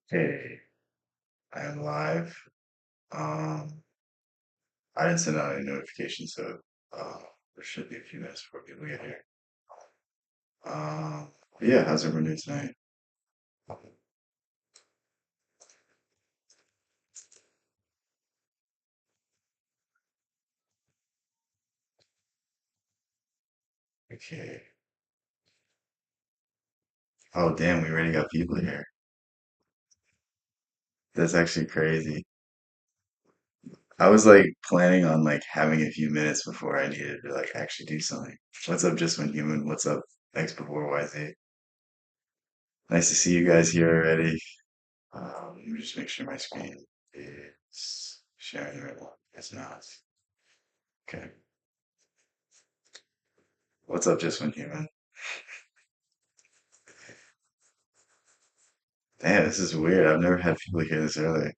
Hey, I am live. Um, I didn't send out any notifications, so there should be a few minutes before people get here. Um, but yeah, how's everyone doing tonight? Okay. Oh, damn, we already got people here. That's actually crazy. I was like planning on like having a few minutes before I needed to like actually do something. What's up, Just When Human? What's up, X before YZ? Nice to see you guys here already. Let me just make sure my screen is sharing the right one. It's not. Okay. What's up, Just When Human? Damn, this is weird. I've never had people hear this early.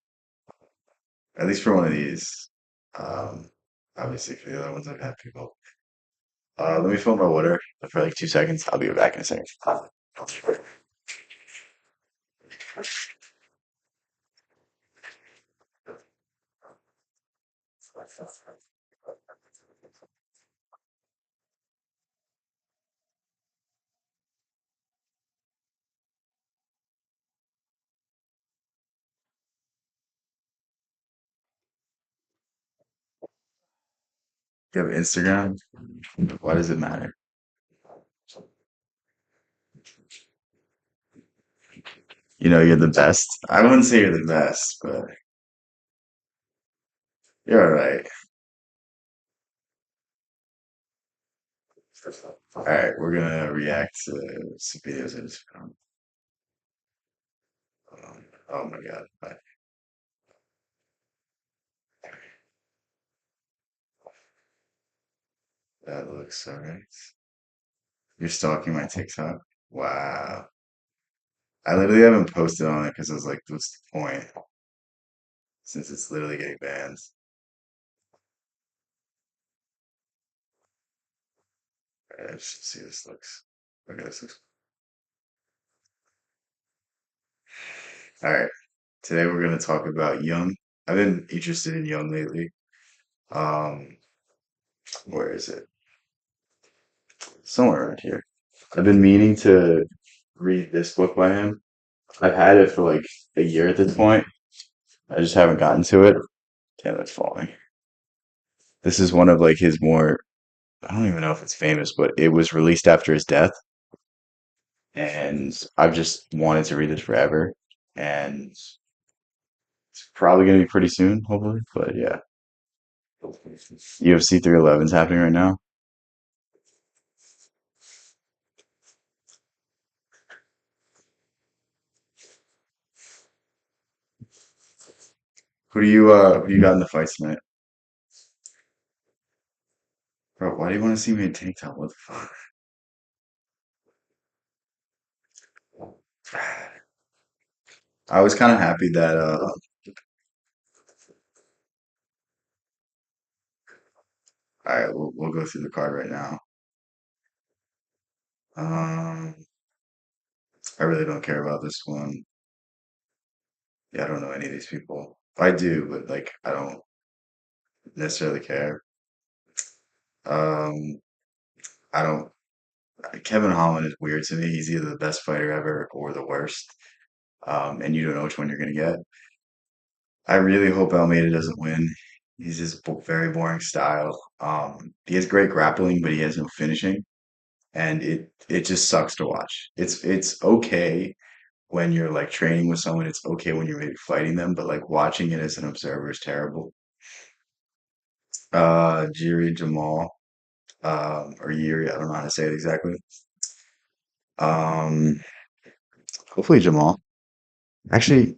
At least for one of these. Um, Obviously for the other ones I've had people. Let me fill my water for like 2 seconds. I'll be back in a second. You have Instagram? Why does it matter? You know, you're the best. I wouldn't say you're the best, but you're all right. All right, we're gonna react to some videos I just found. Oh my God. That looks all right. You're stalking my TikTok? Wow. I literally haven't posted on it because I was like, what's the point? Since it's literally getting banned. Let's see how this looks. Okay, this looks. All right. Today we're gonna talk about Young. I've been interested in Young lately. Um, where is it? Somewhere around here. I've been meaning to read this book by him. I've had it for like a year at this point. I just haven't gotten to it. Damn, it's falling. This is one of like his more, I don't even know if it's famous, but it was released after his death. And I've just wanted to read this forever. And it's probably going to be pretty soon, hopefully. But yeah, UFC 311 is happening right now. Who do you got in the fight tonight? Bro, why do you want to see me in tank top? What the fuck? I was kind of happy that all right, we'll go through the card right now. Um, I really don't care about this one. Yeah, I don't know any of these people. I do, but like I don't necessarily care. Um, I don't. Kevin Holland is weird to me. He's either the best fighter ever or the worst. And you don't know which one you're gonna get. I really hope Almeida doesn't win. He's just very boring style. He has great grappling, but he has no finishing, and it just sucks to watch. It's okay when you're like training with someone. It's okay when you're maybe fighting them, but like watching it as an observer is terrible. Jiri Jamal, or Yuri, I don't know how to say it exactly. Um, Hopefully Jamal. Actually,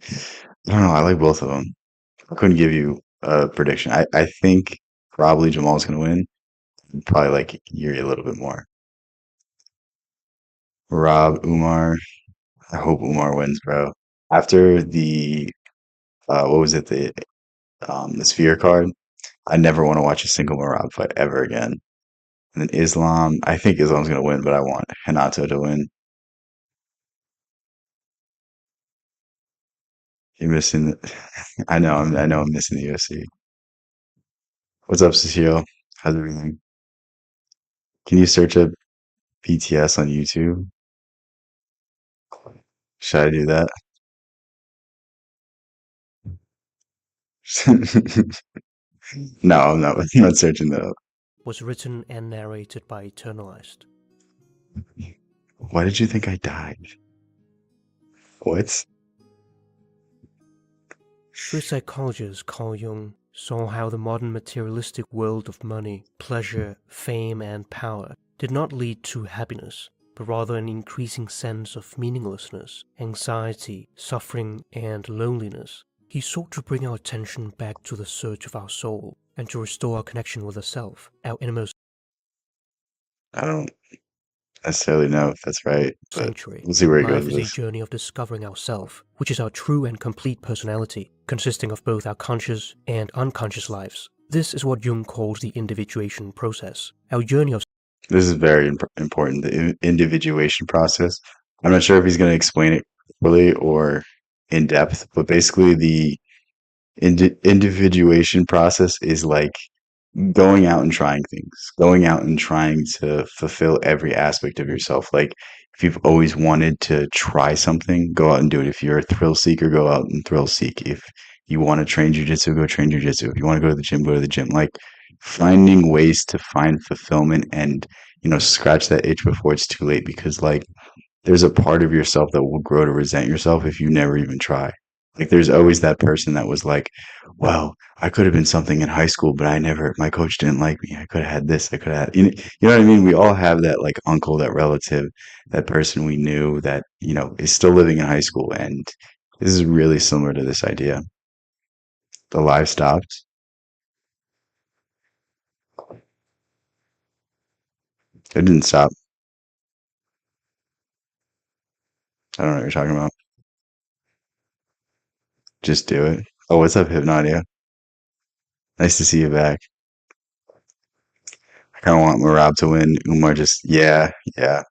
I don't know. I like both of them. I couldn't give you a prediction. I think probably Jamal's gonna win. Probably like Yuri a little bit more. Rob, Umar. I hope Umar wins, bro. After the what was it? The Sphere card. I never want to watch a single Marab fight ever again. And then Islam. I think Islam's gonna win, but I want Hanato to win. You're missing the, I know I'm missing the UFC. What's up, Cecile? How's everything? Can you search up BTS on YouTube? Should I do that? No, I'm not searching that up. Was written and narrated by Eternalized. Why did you think I died? What? Swiss psychologist Carl Jung saw how the modern materialistic world of money, pleasure, fame, and power did not lead to happiness, but rather an increasing sense of meaninglessness, anxiety, suffering, and loneliness. He sought to bring our attention back to the search of our soul and to restore our connection with the self, our innermost I don't necessarily know if that's right, but sanctuary. we'll see where he goes Life with is a this. journey of discovering ourself, which is our true and complete personality, consisting of both our conscious and unconscious lives. This is what Jung calls the individuation process, our journey of This is very important, the individuation process. I'm not sure if he's going to explain it fully or in depth, but basically the individuation process is like going out and trying things, going out and trying to fulfill every aspect of yourself. Like if you've always wanted to try something, go out and do it. If you're a thrill seeker, go out and thrill seek. If you want to train jujitsu, go train jujitsu. If you want to go to the gym, go to the gym. Like finding ways to find fulfillment and, scratch that itch before it's too late because like there's a part of yourself that will grow to resent yourself if you never even try. Like there's always that person that was like, well, I could have been something in high school, but I never, my coach didn't like me. I could have had this. I could have had, you know what I mean? We all have that like uncle, that relative, that person we knew that, is still living in high school. And this is really similar to this idea. The live stopped. It didn't stop. I don't know what you're talking about. Just do it. Oh, what's up, Hypnodia? Nice to see you back. I kind of want Marab to win. Umar just, yeah, yeah.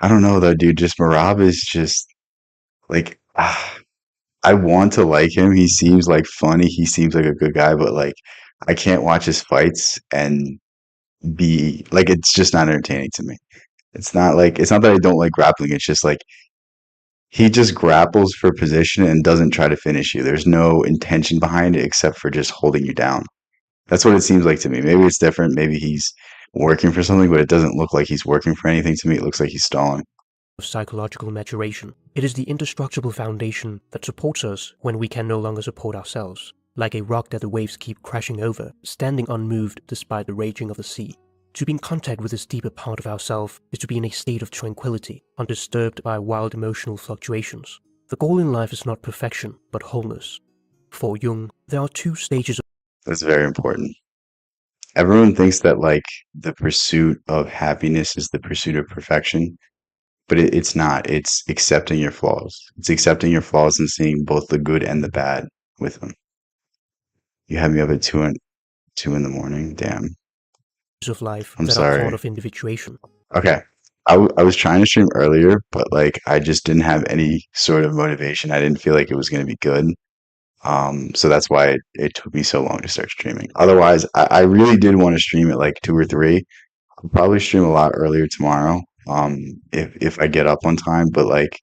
I don't know though, dude. Just Marab is just like, I want to like him. He seems like funny. He seems like a good guy, but like, I can't watch his fights and be like, it's just not entertaining to me. It's not that I don't like grappling. It's just like, he just grapples for position and doesn't try to finish you. There's no intention behind it except for just holding you down. That's what it seems like to me. Maybe it's different. Maybe he's working for something, but it doesn't look like he's working for anything to me. It looks like he's stalling. psychological maturation. It is the indestructible foundation that supports us when we can no longer support ourselves, like a rock that the waves keep crashing over, standing unmoved despite the raging of the sea. To be in contact with this deeper part of ourself is to be in a state of tranquility, undisturbed by wild emotional fluctuations. The goal in life is not perfection, but wholeness. For Jung, there are two stages of That's very important. Everyone thinks that like the pursuit of happiness is the pursuit of perfection, but it's not. It's accepting your flaws. It's accepting your flaws and seeing both the good and the bad with them. You had me up at two in the morning. Damn. life I'm that are part sorry. of individuation. Okay. I was trying to stream earlier, but like I just didn't have any sort of motivation. I didn't feel like it was going to be good. So that's why it took me so long to start streaming. Otherwise, I really did want to stream at like 2 or 3. I'll probably stream a lot earlier tomorrow. If I get up on time, but like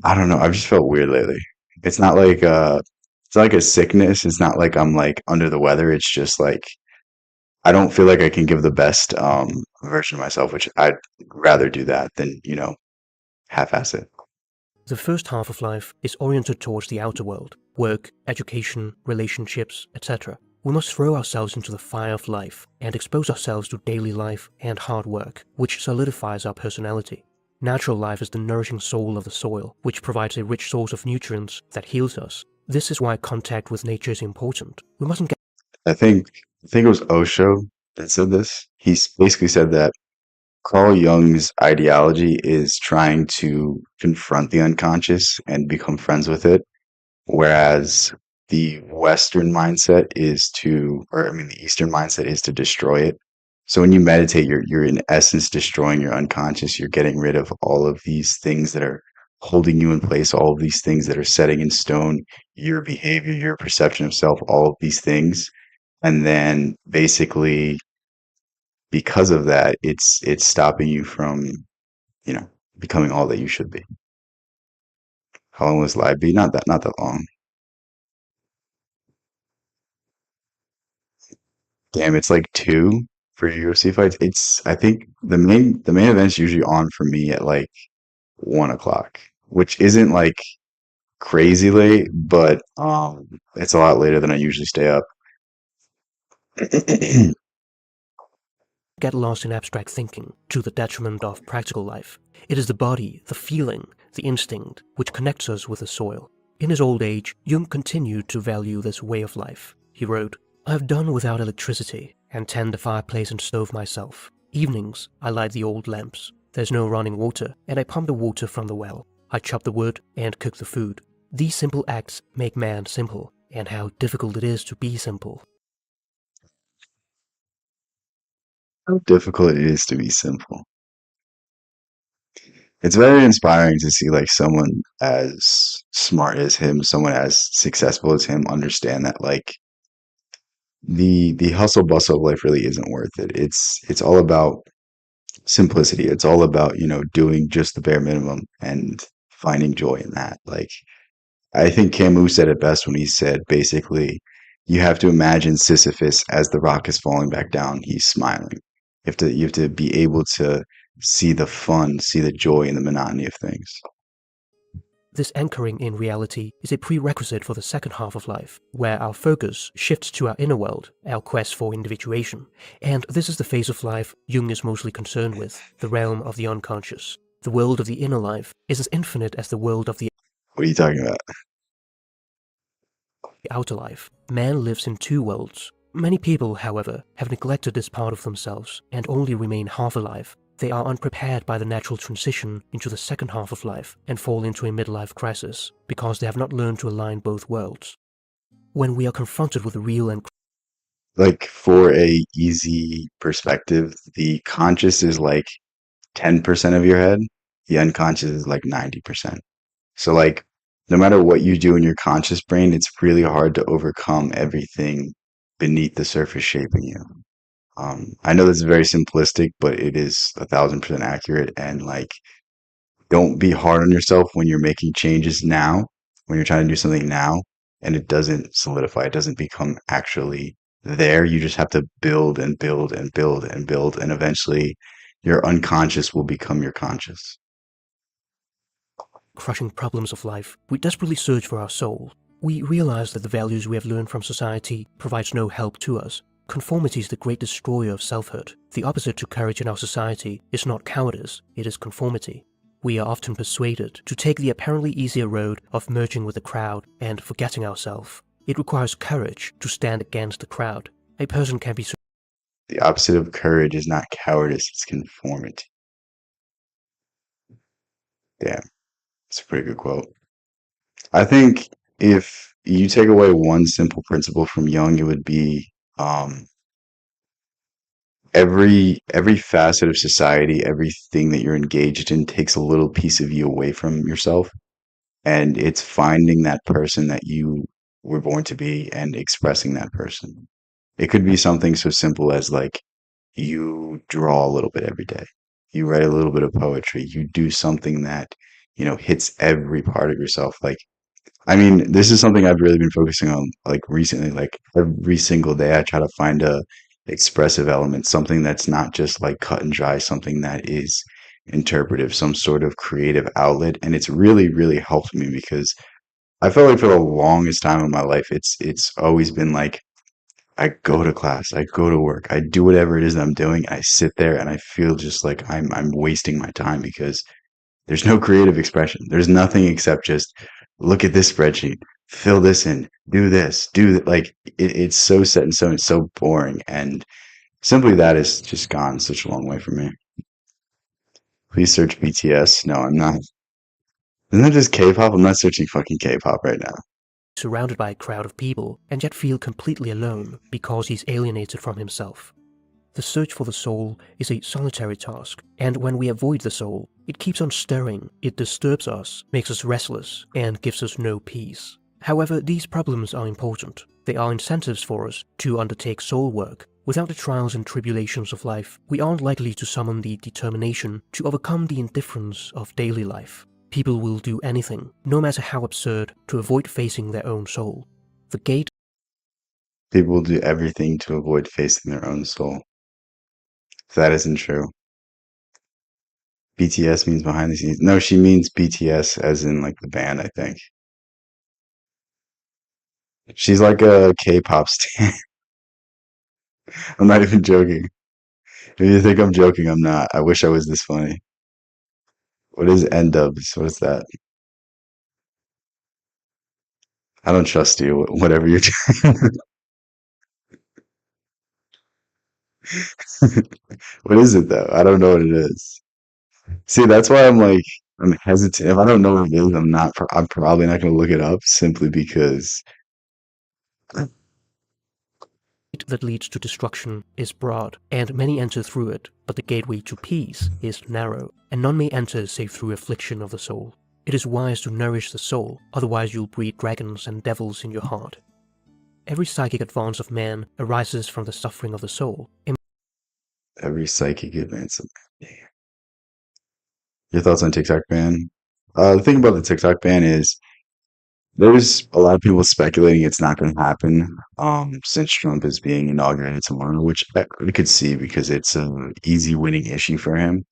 I don't know, I've just felt weird lately. It's not like it's not like a sickness. It's not like I'm like under the weather. It's just like I don't feel like I can give the best version of myself, which I'd rather do that than, half-ass it. The first half of life is oriented towards the outer world, work, education, relationships, etc. We must throw ourselves into the fire of life and expose ourselves to daily life and hard work, which solidifies our personality. Natural life is the nourishing soul of the soil, which provides a rich source of nutrients that heals us. This is why contact with nature is important. We mustn't get I think I think it was Osho that said this. Basically said that Carl Jung's ideology is trying to confront the unconscious and become friends with it, whereas the Western mindset is or I mean, the Eastern mindset is to destroy it. So when you meditate, you're in essence destroying your unconscious. You're getting rid of all of these things that are holding you in place, all of these things that are setting in stone your behavior, your perception of self, all of these things. And then basically because of that, it's stopping you from, you know, becoming all that you should be. How long was live be? Not that long. Damn, it's like two for UFC fights. It's I think the main event's usually on for me at like 1 o'clock, which isn't like crazy late, but it's a lot later than I usually stay up. Get lost in abstract thinking to the detriment of practical life. It is the body, the feeling, the instinct which connects us with the soil. In his old age, Jung continued to value this way of life. He wrote, "I have done without electricity and tend the fireplace and stove myself. Evenings, I light the old lamps. There's no running water, and I pump the water from the well. I chop the wood and cook the food. These simple acts make man simple, and how difficult it is to be simple." How difficult it is to be simple. It's very inspiring to see like someone as smart as him, someone as successful as him, understand that like the hustle bustle of life really isn't worth it. It's all about simplicity. It's all about, doing just the bare minimum and finding joy in that. Like I think Camus said it best when he said basically you have to imagine Sisyphus as the rock is falling back down, he's smiling. You have to be able to see the fun, see the joy in the monotony of things. This anchoring in reality is a prerequisite for the second half of life, where our focus shifts to our inner world, our quest for individuation. And this is the phase of life Jung is mostly concerned with, the realm of the unconscious. The world of the inner life is as infinite as the world of the What are you talking about? outer life. Man lives in two worlds. Many people, however, have neglected this part of themselves and only remain half alive. They are unprepared by the natural transition into the second half of life and fall into a midlife crisis because they have not learned to align both worlds. When we are confronted with the real and Like for a easy perspective, the conscious is like 10% of your head, the unconscious is like 90%. So like no matter what you do in your conscious brain, it's really hard to overcome everything beneath the surface shaping you. I know this is very simplistic, but it is 1,000% accurate. And like, don't be hard on yourself when you're making changes now, when you're trying to do something now, and it doesn't solidify, it doesn't become actually there. You just have to build and build and build and build, and eventually your unconscious will become your conscious. crushing problems of life, we desperately search for our soul. We realize that the values we have learned from society provides no help to us. Conformity is the great destroyer of selfhood. The opposite to courage in our society is not cowardice, it is conformity. We are often persuaded to take the apparently easier road of merging with the crowd and forgetting ourselves. It requires courage to stand against the crowd. A person can be The opposite of courage is not cowardice, it's conformity. Damn, it's a pretty good quote. I think if you take away one simple principle from Jung, it would be um, every facet of society, everything that you're engaged in takes a little piece of you away from yourself, and it's finding that person that you were born to be and expressing that person. It could be something so simple as like you draw a little bit every day, you write a little bit of poetry, you do something that hits every part of yourself. Like I mean, this is something I've really been focusing on like recently. Like every single day, I try to find a expressive element, something that's not just like cut and dry, something that is interpretive, some sort of creative outlet. And it's really, really helped me because I felt like for the longest time in my life, it's always been like I go to class, I go to work, I do whatever it is that I'm doing, and I sit there and I feel just like I'm wasting my time because there's no creative expression. There's nothing except just look at this spreadsheet, fill this in, do this, do that. Like it's so set in stone. It's so boring, and simply that has just gone such a long way for me. Please search BTS. No, I'm not. Isn't that just K-pop? I'm not searching fucking K-pop right now. surrounded by a crowd of people and yet feel completely alone because he's alienated from himself. The search for the soul is a solitary task, and when we avoid the soul, it keeps on stirring, it disturbs us, makes us restless, and gives us no peace. However, these problems are important. They are incentives for us to undertake soul work. Without the trials and tribulations of life, we aren't likely to summon the determination to overcome the indifference of daily life. People will do anything, no matter how absurd, to avoid facing their own soul. The gate People do everything to avoid facing their own soul. If that isn't true. BTS means behind the scenes. No, she means BTS as in like the band, I think. She's like a K-pop stan. I'm not even joking. If you think I'm joking, I'm not. I wish I was this funny. What is N-dubs? What is that? I don't trust you. Whatever you're doing. What is it though? I don't know what it is. See, that's why I'm hesitant. If I don't know what it is, I'm probably not going to look it up simply because that leads to destruction is broad, and many enter through it, but the gateway to peace is narrow, and none may enter save through affliction of the soul. It is wise to nourish the soul, otherwise you'll breed dragons and devils in your heart. Every psychic advance of man arises from the suffering of the soul. every psychic advance. Your thoughts on TikTok ban? The thing about the TikTok ban is there's a lot of people speculating it's not going to happen since Trump is being inaugurated tomorrow, which we could see because it's an easy winning issue for him.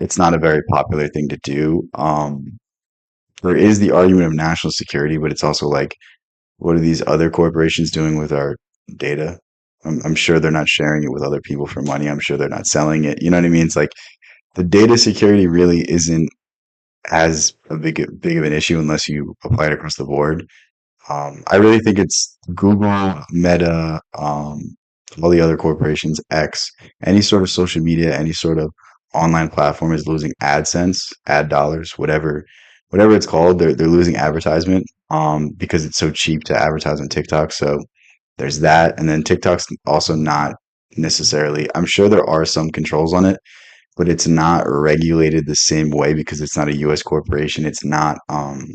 It's not a very popular thing to do. There is the argument of national security, but it's also like, what are these other corporations doing with our data? I'm sure they're not sharing it with other people for money. I'm sure they're not selling it. You know what I mean? It's like the data security really isn't as big of an issue unless you apply it across the board. I really think it's Google, Meta, all the other corporations, X, any sort of social media, any sort of online platform is losing AdSense, ad dollars, whatever it's called. They're losing advertisement because it's so cheap to advertise on TikTok. So there's that, and then TikTok's also not necessarily. I'm sure there are some controls on it, but it's not regulated the same way because it's not a U.S. corporation. It's not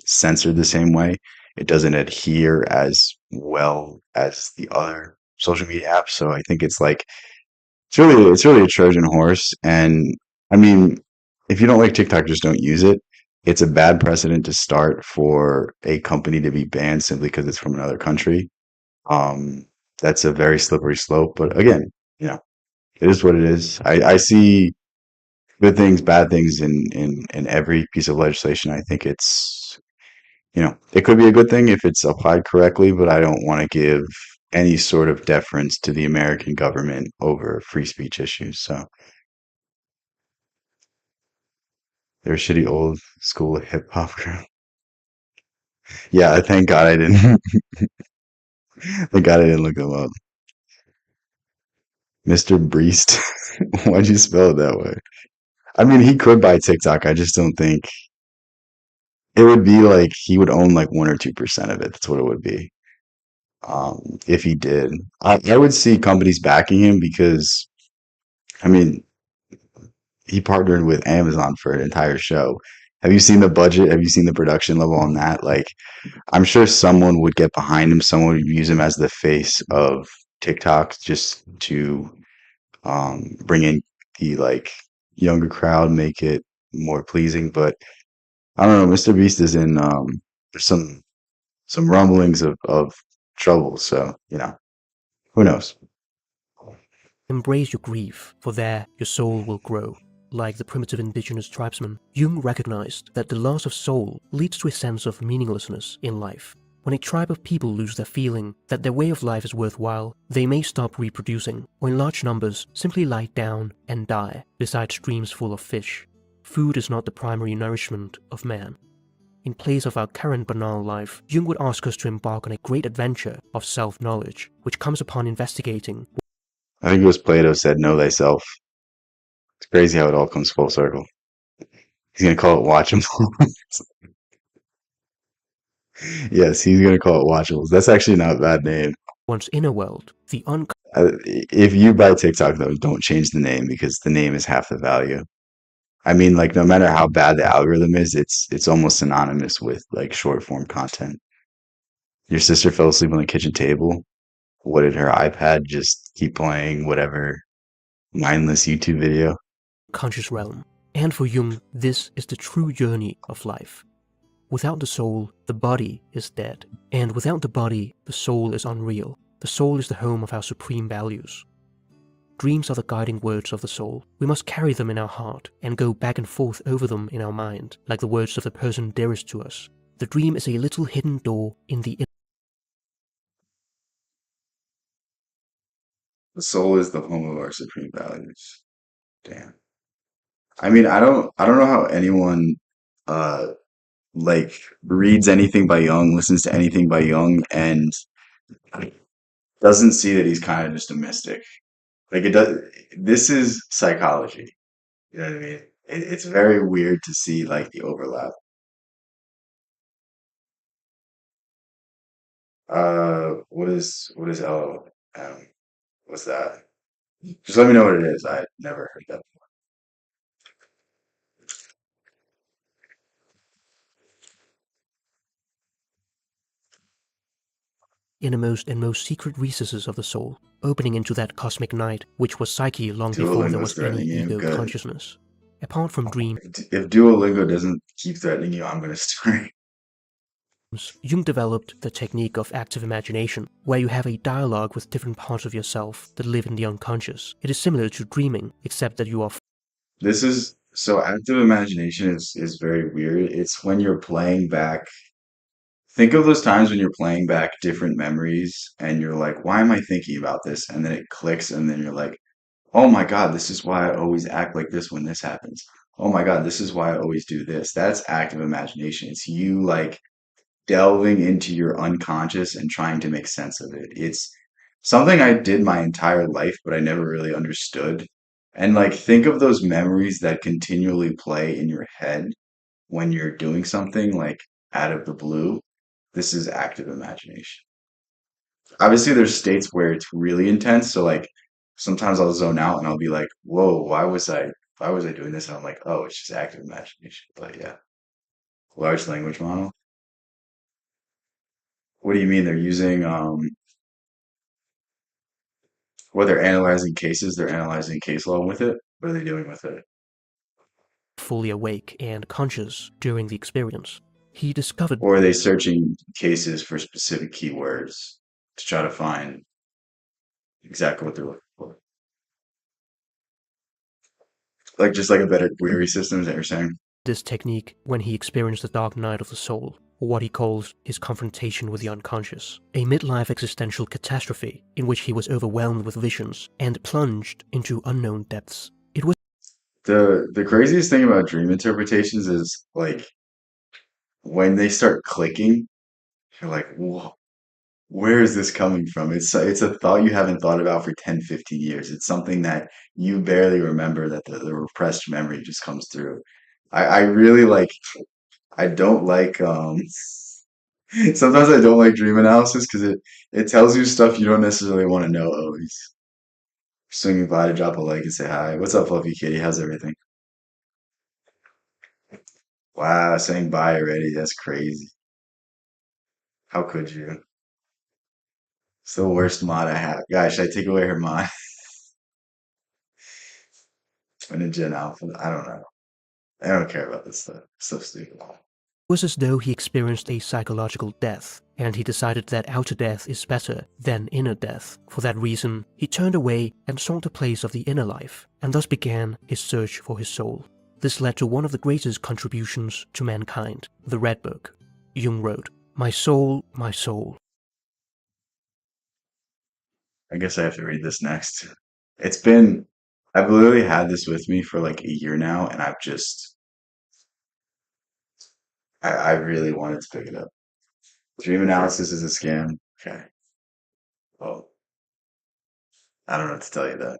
censored the same way. It doesn't adhere as well as the other social media apps. So I think it's really a Trojan horse. And I mean, if you don't like TikTok, just don't use it. It's a bad precedent to start for a company to be banned simply because it's from another country. Um, that's a very slippery slope. But again, you know, it is what it is. I see good things, bad things in every piece of legislation. I think it could be a good thing if it's applied correctly, but I don't want to give any sort of deference to the American government over free speech issues. So they're a shitty old school hip hop crew. Yeah, thank God I didn't. Thank God I didn't look them up. Mr. Breast. Why'd you spell it that way? I mean, he could buy TikTok. I just don't think it would be like he would own like 1 or 2% of it. That's what it would be. If he did. I would see companies backing him because, I mean, he partnered with Amazon for an entire show. Have you seen the budget? Have you seen the production level on that? Like, I'm sure someone would get behind him. Someone would use him as the face of TikTok just to bring in the like younger crowd, make it more pleasing. But I don't know. Mr. Beast is in there's some rumblings of trouble. So who knows? Embrace your grief, for there your soul will grow. Like the primitive indigenous tribesmen, Jung recognized that the loss of soul leads to a sense of meaninglessness in life. When a tribe of people lose their feeling that their way of life is worthwhile, they may stop reproducing, or in large numbers simply lie down and die beside streams full of fish. Food is not the primary nourishment of man. In place of our current banal life, Jung would ask us to embark on a great adventure of self-knowledge, which comes upon investigating. I think it was Plato said, "Know thyself." It's crazy how it all comes full circle. He's gonna call it watchable. Yes, he's gonna call it watchables. That's actually not a bad name. one's inner world, the If you buy TikTok though, don't change the name because the name is half the value. I mean, like no matter how bad the algorithm is, it's almost synonymous with like short form content. Your sister fell asleep on the kitchen table. What did her iPad just keep playing? Whatever mindless YouTube video. unconscious realm. And for Jung, this is the true journey of life. Without the soul, the body is dead. And without the body, the soul is unreal. The soul is the home of our supreme values. Dreams are the guiding words of the soul. We must carry them in our heart and go back and forth over them in our mind, like the words of the person dearest to us. The dream is a little hidden door in the The soul is the home of our supreme values. Damn. I mean, I don't know how anyone uh like reads anything by Jung, listens to anything by Jung, and doesn't see that he's kind of just a mystic. Like it does. This is psychology. You know what I mean? It's very weird to see like the overlap. What is L? What's that? Just let me know what it is. I never heard that. innermost and most secret recesses of the soul, opening into that cosmic night which was psyche long before there Duolingo's was any threatening you. ego Good. consciousness. Apart from dreams, If Duolingo doesn't keep threatening you, I'm gonna start. Jung developed the technique of active imagination, where you have a dialogue with different parts of yourself that live in the unconscious. It is similar to dreaming, except that you are This is so active imagination is very weird. It's when you're playing back. Think of those times when you're playing back different memories and you're like, why am I thinking about this? And then it clicks, and then you're like, oh my God, this is why I always act like this when this happens. Oh my God, this is why I always do this. That's active imagination. It's you like delving into your unconscious and trying to make sense of it. It's something I did my entire life, but I never really understood. And like, think of those memories that continually play in your head when you're doing something like out of the blue. This is active imagination. Obviously, there's states where it's really intense. So like, sometimes I'll zone out and I'll be like, "Whoa, why was I doing this?" And I'm like, "Oh, it's just active imagination." But yeah, large language model. What do you mean they're using Well, they're analyzing cases, they're analyzing case law with it. What are they doing with it? fully awake and conscious during the experience. He discovered Or are they searching cases for specific keywords to try to find exactly what they're looking for? Like just like a better query system, is that what you're saying? this technique when he experienced the dark night of the soul, or what he calls his confrontation with the unconscious, a midlife existential catastrophe in which he was overwhelmed with visions and plunged into unknown depths. It was The craziest thing about dream interpretations is like when they start clicking, you're like, whoa, where is this coming from? It's a thought you haven't thought about for 10, 15 years. It's something that you barely remember that the repressed memory just comes through. I really like I don't like sometimes I don't like dream analysis because it tells you stuff you don't necessarily want to know always. Swinging by to drop a leg and say hi. What's up, fluffy kitty? How's everything? Wow, saying bye already. That's crazy. How could you? It's the worst mod I have. Guys, should I take away her mod? In a Gen Alpha? I don't know. I don't care about this stuff. So stupid. was as though he experienced a psychological death, and he decided that outer death is better than inner death. For that reason, he turned away and sought the place of the inner life, and thus began his search for his soul. This led to one of the greatest contributions to mankind, the Red Book. Jung wrote, my soul, I guess I have to read this next. It's been, I've literally had this with me for like a year now, and I really wanted to pick it up. Dream analysis is a scam. Okay. Well, I don't know what to tell you that.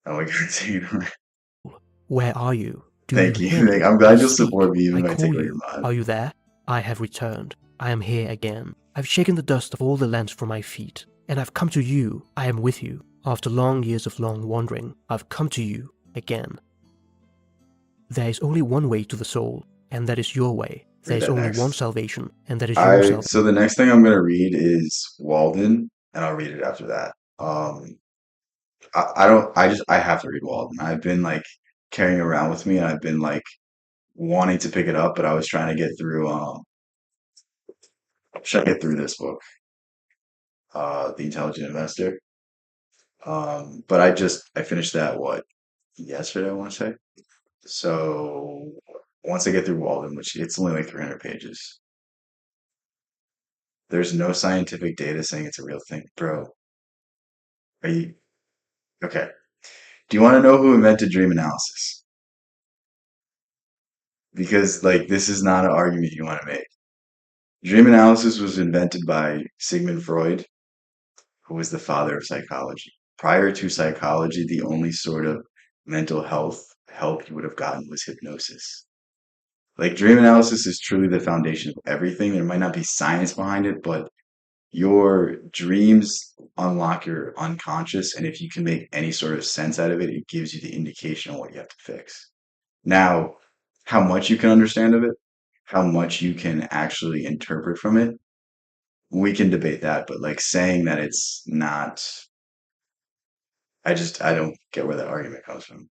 Oh my God, where are you? Do you thank you. hear me? I'm I glad you'll speak, support me even I if I take call away your you. mod. Are you there? I have returned. I am here again. I've shaken the dust of all the lands from my feet, and I've come to you. I am with you. After long years of long wandering, I've come to you again. There is only one way to the soul, and that is your way. There Read is that only one next. salvation, and that is your I salvation. so the next thing I'm gonna read is Walden, and I'll read it after that. I don't I have to read Walden. I've been like carrying it around with me, and I've been like wanting to pick it up, but I was trying to get through this book, The Intelligent Investor. But I finished that what yesterday, I want to say. So once I get through Walden, which it's only like 300 pages, there's no scientific data saying it's a real thing, bro. Are you okay? Do you want to know who invented dream analysis? Because like this is not an argument you want to make. Dream analysis was invented by Sigmund Freud, who was the father of psychology. Prior to psychology, the only sort of mental health help you would have gotten was hypnosis. Like dream analysis is truly the foundation of everything. There might not be science behind it, but your dreams unlock your unconscious, and if you can make any sort of sense out of it, it gives you the indication on what you have to fix. Now, how much you can understand of it, how much you can actually interpret from it, we can debate that, but like saying that it's not, I don't get where that argument comes from.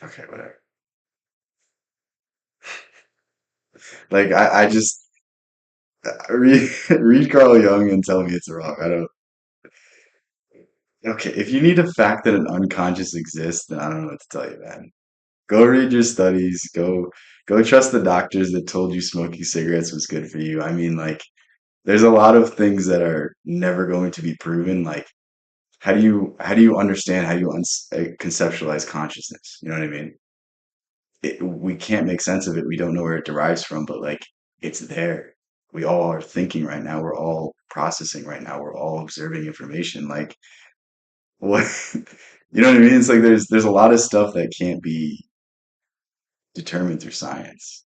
Okay, whatever. Like I just read read Carl Jung and tell me it's wrong. I don't. Okay, if you need a fact that an unconscious exists, then I don't know what to tell you, man. Go read your studies. Go trust the doctors that told you smoking cigarettes was good for you. I mean, like, there's a lot of things that are never going to be proven. Like, how do you understand how you conceptualize consciousness? You know what I mean? We can't make sense of it. We don't know where it derives from, but like, it's there. We all are thinking right now. We're all processing right now. We're all observing information. Like, what? You know what I mean? It's like there's a lot of stuff that can't be determined through science.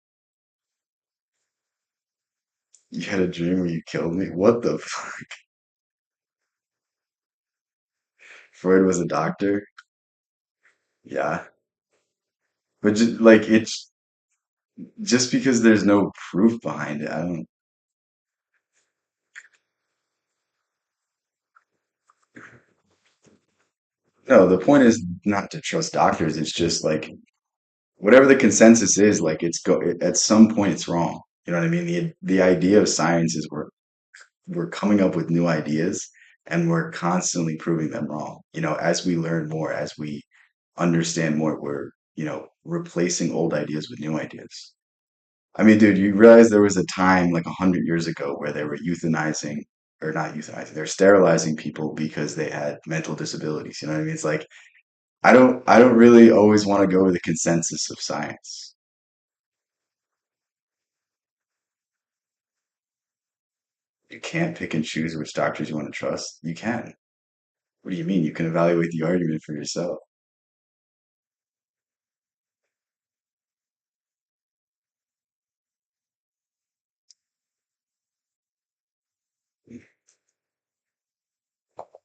You had a dream where you killed me? What the fuck? Freud was a doctor? Yeah. But just, like it's just because there's no proof behind it. I don't know. The point is not to trust doctors. It's just like whatever the consensus is, like at some point it's wrong. You know what I mean? The idea of science is we're coming up with new ideas and we're constantly proving them wrong. You know, as we learn more, as we understand more, we're, replacing old ideas with new ideas. I mean, dude, you realize there was a time like 100 years ago where they were euthanizing, or not euthanizing, they're sterilizing people because they had mental disabilities. You know what I mean? It's like I don't really always want to go with the consensus of science. You can't pick and choose which doctors you want to trust. You can. What do you mean? You can evaluate the argument for yourself.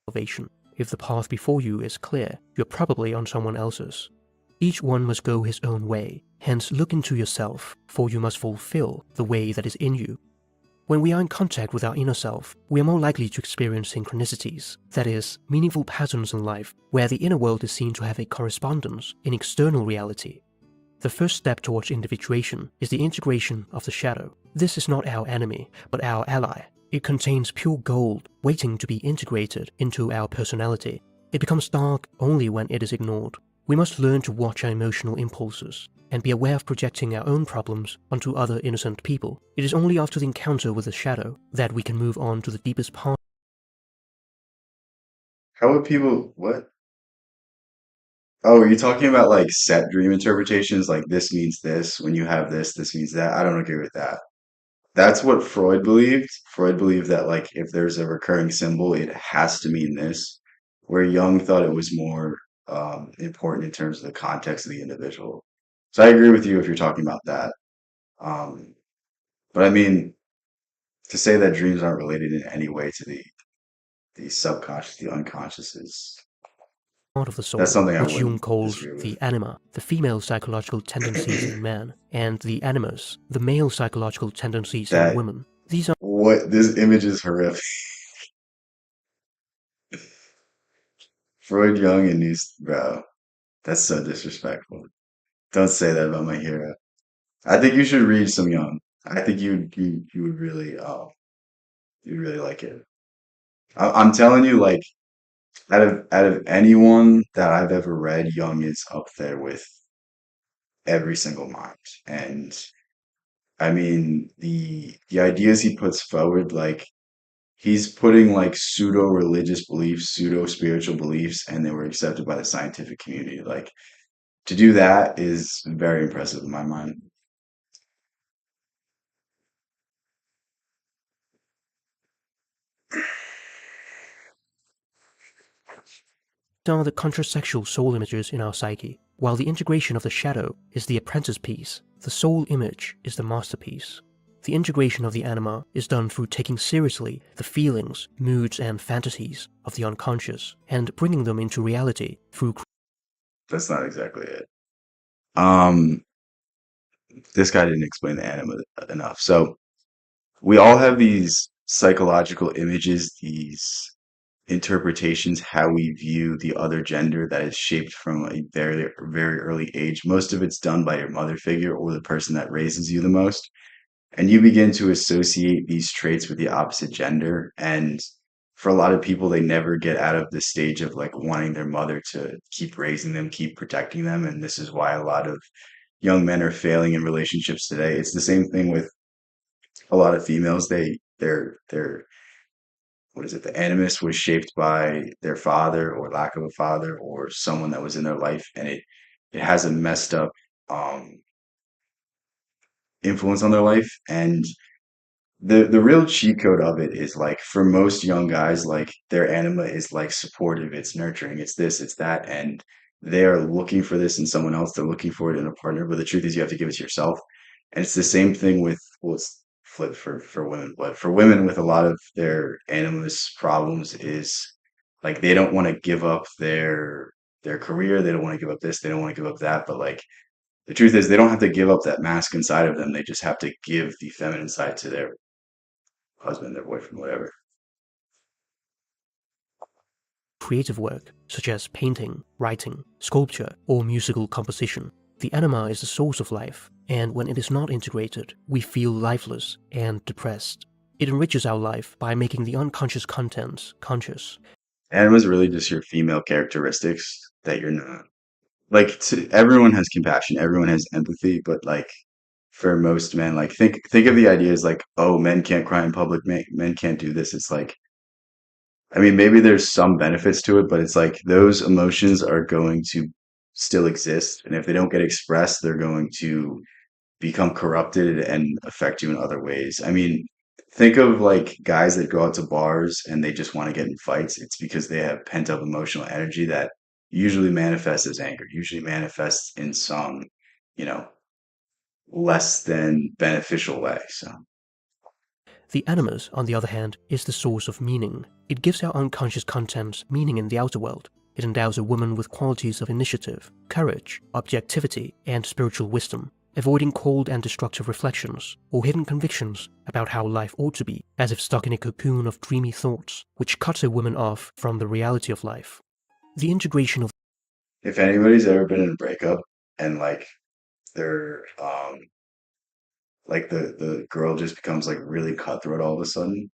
Salvation. If the path before you is clear, you're probably on someone else's. Each one must go his own way, hence look into yourself, for you must fulfill the way that is in you. When we are in contact with our inner self, we are more likely to experience synchronicities, that is, meaningful patterns in life where the inner world is seen to have a correspondence in external reality. The first step towards individuation is the integration of the shadow. This is not our enemy, but our ally. It contains pure gold waiting to be integrated into our personality. It becomes dark only when it is ignored. We must learn to watch our emotional impulses and be aware of projecting our own problems onto other innocent people. It is only after the encounter with the shadow that we can move on to the deepest part. How would people, what? Oh, are you talking about like set dream interpretations? Like this means this, when you have this, this means that. I don't agree with that. That's what Freud believed. Freud believed that like if there's a recurring symbol, it has to mean this, where Jung thought it was more important in terms of the context of the individual. So I agree with you if you're talking about that. Um, but I mean, to say that dreams aren't related in any way to the subconscious, the unconscious is Part of the that's soul, something I which Jung wouldn't calls disagree the with. anima, the female psychological tendencies in man, and the animus, the male psychological tendencies in That women. These are what this image is horrific. Freud, Young, and News, bro. That's so disrespectful. Don't say that about my hero. I think you should read some Young. I think you would really you'd really like it. I'm telling you, like out of anyone that I've ever read, Young is up there with every single mind. And I mean the ideas he puts forward, like he's putting like pseudo religious beliefs, pseudo spiritual beliefs, and they were accepted by the scientific community. Like to do that is very impressive in my mind. the contrasexual soul images in our psyche. While the integration of the shadow is the apprentice piece, the soul image is the masterpiece. The integration of the anima is done through taking seriously the feelings, moods, and fantasies of the unconscious and bringing them into reality through That's not exactly it. Um, this guy didn't explain the anima enough. So we all have these psychological images, these interpretations, how we view the other gender that is shaped from a very, very early age. Most of it's done by your mother figure or the person that raises you the most. And you begin to associate these traits with the opposite gender. And for a lot of people, they never get out of the stage of like wanting their mother to keep raising them, keep protecting them. And this is why a lot of young men are failing in relationships today. It's the same thing with a lot of females. They're what is it? The animus was shaped by their father or lack of a father or someone that was in their life, and it has a messed up um, influence on their life. And the real cheat code of it is like for most young guys, like their anima is like supportive, it's nurturing, it's this, it's that, and they're looking for this in someone else. They're looking for it in a partner. But the truth is, you have to give it to yourself. And it's the same thing with well, it's flipped for women, but for women with a lot of their animus problems is like they don't want to give up their career. They don't want to give up this. They don't want to give up that. But like the truth is, they don't have to give up that masculine side of them. They just have to give the feminine side to their husband, their boyfriend, whatever. creative work, such as painting, writing, sculpture, or musical composition. The anima is the source of life, and when it is not integrated, we feel lifeless and depressed. It enriches our life by making the unconscious contents conscious. And it was really just your female characteristics that you're not like. Everyone has compassion, everyone has empathy, but like for most men, like think of the idea as like, oh, men can't cry in public, men can't do this. It's like, I mean, maybe there's some benefits to it, but it's like those emotions are going to still exist, and if they don't get expressed, they're going to become corrupted and affect you in other ways. I mean, think of like guys that go out to bars and they just want to get in fights. It's because they have pent up emotional energy that usually manifests as anger, usually manifests in some, you know, less than beneficial way. So The animus, on the other hand, is the source of meaning. It gives our unconscious contents meaning in the outer world. It endows a woman with qualities of initiative, courage, objectivity, and spiritual wisdom, avoiding cold and destructive reflections or hidden convictions about how life ought to be, as if stuck in a cocoon of dreamy thoughts, which cuts a woman off from the reality of life. The integration of if anybody's ever been in a breakup and like they're like the girl just becomes like really cutthroat all of a sudden,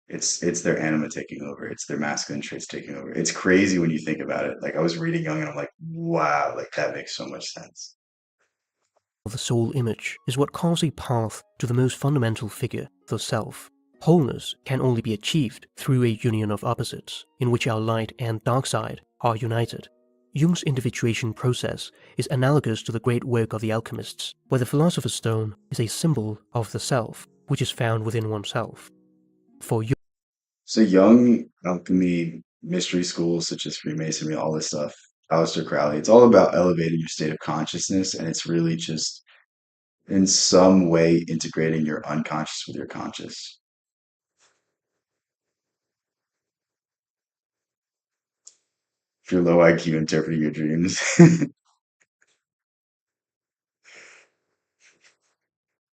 it's their anima taking over. It's their masculine traits taking over. It's crazy when you think about it. Like I was reading Young and I'm like, wow, like that makes so much sense. the soul image is what carves a path to the most fundamental figure, the self. Wholeness can only be achieved through a union of opposites, in which our light and dark side are united. Jung's individuation process is analogous to the great work of the alchemists, where the philosopher's stone is a symbol of the self, which is found within oneself. For Jung, So Young, alchemy, mystery schools such as Freemasonry, all this stuff, Aleister Crowley, it's all about elevating your state of consciousness, and it's really just in some way integrating your unconscious with your conscious. If you're low IQ interpreting your dreams.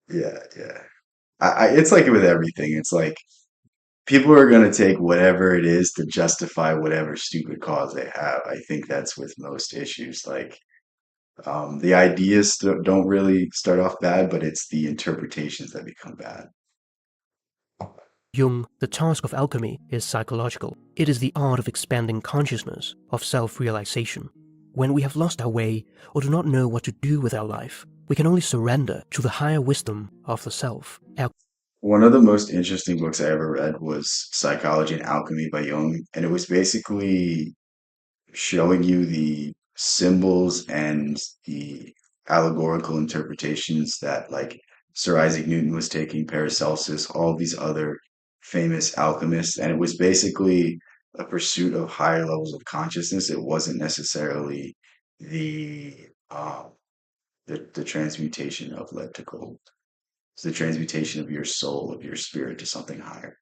Yeah, yeah. It's like with everything. It's like people are going to take whatever it is to justify whatever stupid cause they have. I think that's with most issues. Like, the ideas don't really start off bad, but it's the interpretations that become bad. Jung, the task of alchemy is psychological. It is the art of expanding consciousness, of self-realization. When we have lost our way or do not know what to do with our life, we can only surrender to the higher wisdom of the self. One of the most interesting books I ever read was Psychology and Alchemy by Jung, and it was basically showing you the symbols and the allegorical interpretations that like Sir Isaac Newton was taking, Paracelsus, all these other famous alchemists, and it was basically a pursuit of higher levels of consciousness. It wasn't necessarily the the transmutation of lead to gold. It's the transmutation of your soul, of your spirit to something higher.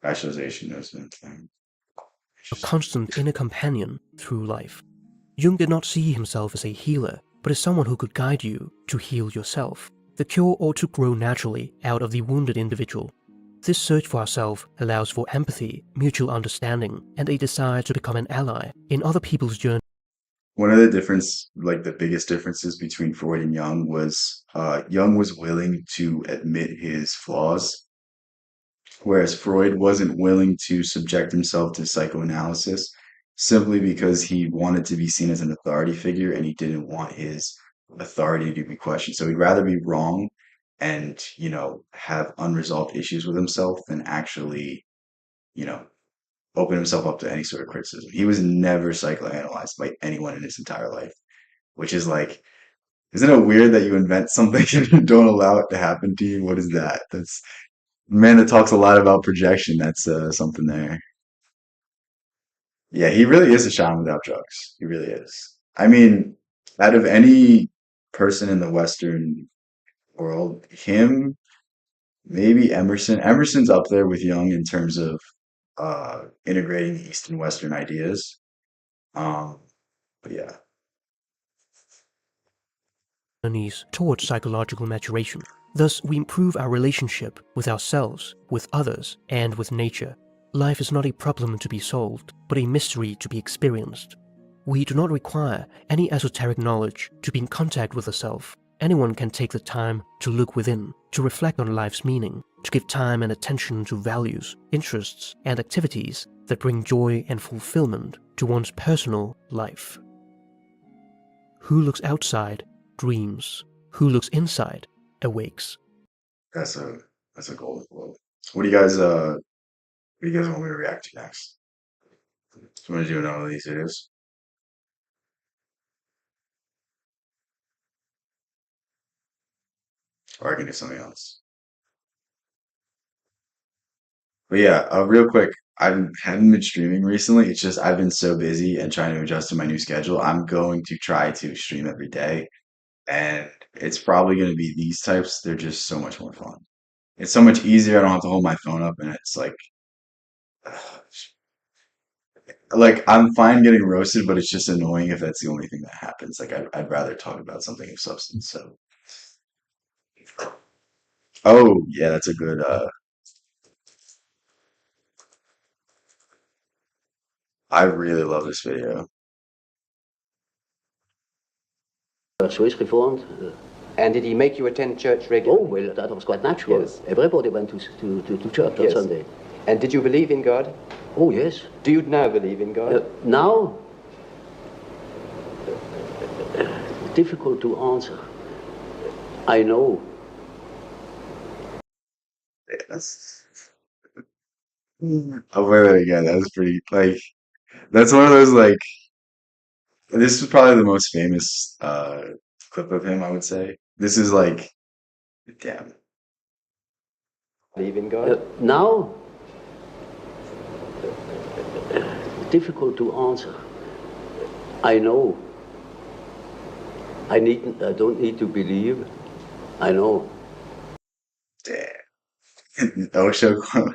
Actualization knows nothing. A constant inner companion through life. Jung did not see himself as a healer, but as someone who could guide you to heal yourself. The cure ought to grow naturally out of the wounded individual. This search for ourselves allows for empathy, mutual understanding, and a desire to become an ally in other people's journey. One of the difference, like the biggest differences between Freud and Jung was willing to admit his flaws, whereas Freud wasn't willing to subject himself to psychoanalysis simply because he wanted to be seen as an authority figure and he didn't want his authority to be questioned. So he'd rather be wrong and, have unresolved issues with himself than actually, you know, open himself up to any sort of criticism. He was never psychoanalyzed by anyone in his entire life, which is like, isn't it weird that you invent something and you don't allow it to happen to you? What is that? That's man that talks a lot about projection. That's something there. Yeah, he really is a shaman without drugs. He really is. I mean, out of any person in the Western world, him, maybe Emerson. Emerson's up there with Jung in terms of integrating the East and Western ideas. Um, but yeah. Journeys towards psychological maturation. Thus, we improve our relationship with ourselves, with others, and with nature. Life is not a problem to be solved, but a mystery to be experienced. We do not require any esoteric knowledge to be in contact with the self. Anyone can take the time to look within, to reflect on life's meaning, to give time and attention to values, interests, and activities that bring joy and fulfillment to one's personal life. Who looks outside dreams. Who looks inside awakes. That's a that's a golden quote. What do you guys want me to react to next? Do you want to do another of these videos? Or I can do something else. But yeah, real quick, I haven't been streaming recently. It's just I've been so busy and trying to adjust to my new schedule. I'm going to try to stream every day, and it's probably going to be these types. They're just so much more fun. It's so much easier. I don't have to hold my phone up, and it's like I'm fine getting roasted, but it's just annoying if that's the only thing that happens. Like I'd rather talk about something of substance. So, oh yeah, that's a good. I really love this video. So is reformed. And did he make you attend church Oh, regularly? well, that was quite natural. Yes. Everybody went to church on Yes. Sunday. And did you believe in God? Oh, yes. Do you now believe in God? Now, difficult to answer. I know. Yeah, that's. I'll wear that again. That was pretty like that's one of those like this is probably the most famous clip of him, I would say. This is like damn. Believe in God? Now, difficult to answer. I know. I don't need to believe. I know. Damn. Osho quote.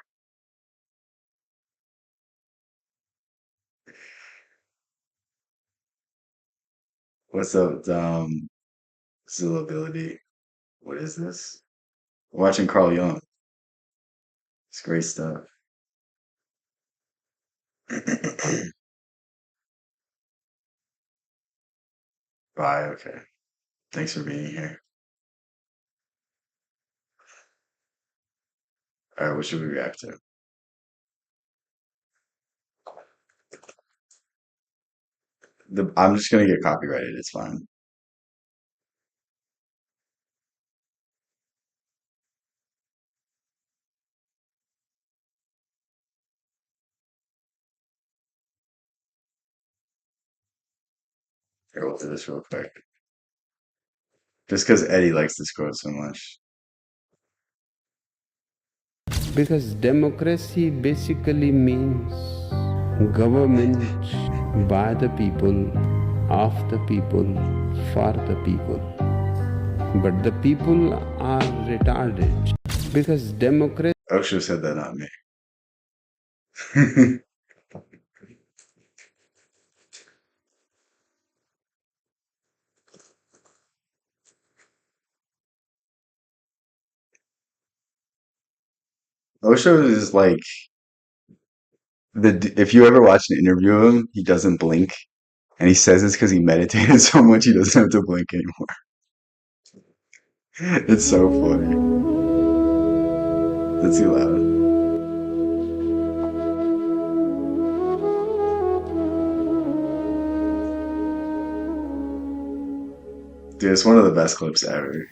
What's up, Zillability? What is this? Watching Carl Jung. It's great stuff. Bye, okay. Thanks for being here. All right, what should we react to? I'm just gonna get copyrighted. It's fine. Here, we'll do this real quick. Just because Eddie likes this quote so much. Because democracy basically means government by the people, of the people, for the people. But the people are retarded. Because democracy Osho said that, not me. Osho is like if you ever watch an interview of him, he doesn't blink. And he says it's because he meditated so much he doesn't have to blink anymore. It's so funny. That's too loud. Dude, it's one of the best clips ever.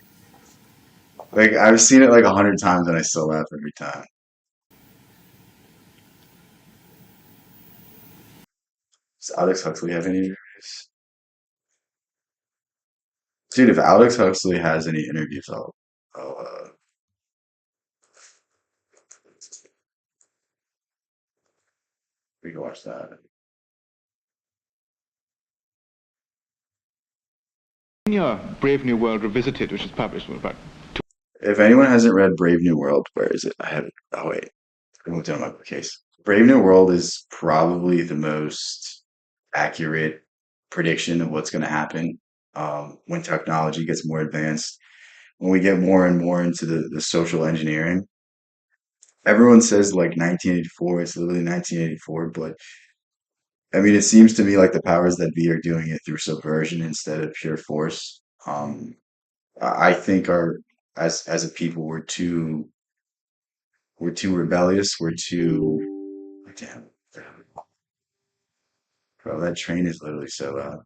Like I've seen it like 100 times and I still laugh every time. Does Alex Huxley have any interviews? Dude, if Alex Huxley has any interviews, I'll we can watch that. In your Brave New World Revisited, which was published about If anyone hasn't read Brave New World, where is it? I have it. Oh wait, I looked down my case. Brave New World is probably the most accurate prediction of what's going to happen when technology gets more advanced. When we get more and more into the social engineering, everyone says like 1984. It's literally 1984, but I mean, it seems to me like the powers that be are doing it through subversion instead of pure force. I think our as a people we're too rebellious. We're too damn. Bro, that train is literally so loud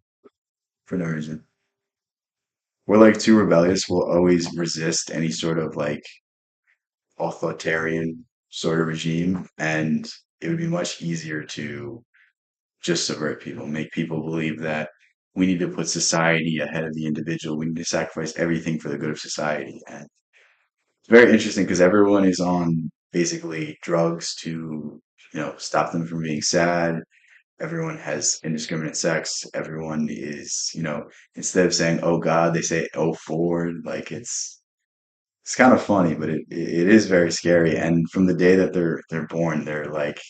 for no reason. We're like too rebellious. We'll always resist any sort of like authoritarian sort of regime, and it would be much easier to just subvert people, make people believe that we need to put society ahead of the individual. We need to sacrifice everything for the good of society. And it's very interesting because everyone is on basically drugs to, stop them from being sad. Everyone has indiscriminate sex. Everyone is, instead of saying "Oh God," they say "Oh Ford." Like it's kind of funny, but it is very scary. And from the day that they're born, they're like